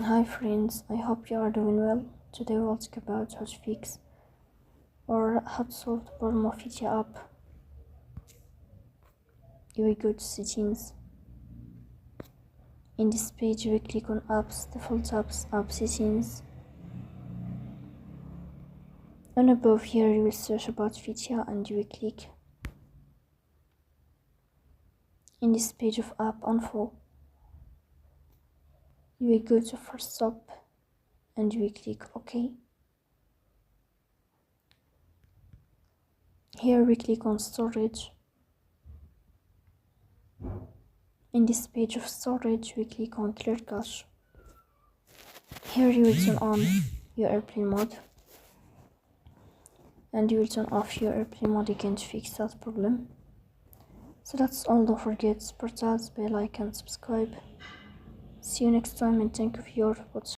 Hi friends, I hope you are doing well. Today we'll talk about how to fix or how to solve the problem of Fitia app. You will go to settings. In this page you will click on apps, default apps, app settings. And above here you will search about Fitia and you will click. In this page of app info, you will go to first stop and you will click OK. Here we click on storage. In this page of storage we click on clear cache. Here you will turn on your airplane mode and you will turn off your airplane mode again to fix that problem. So that's all. Don't forget to support us by like and subscribe. See you next time and thank you for your watching.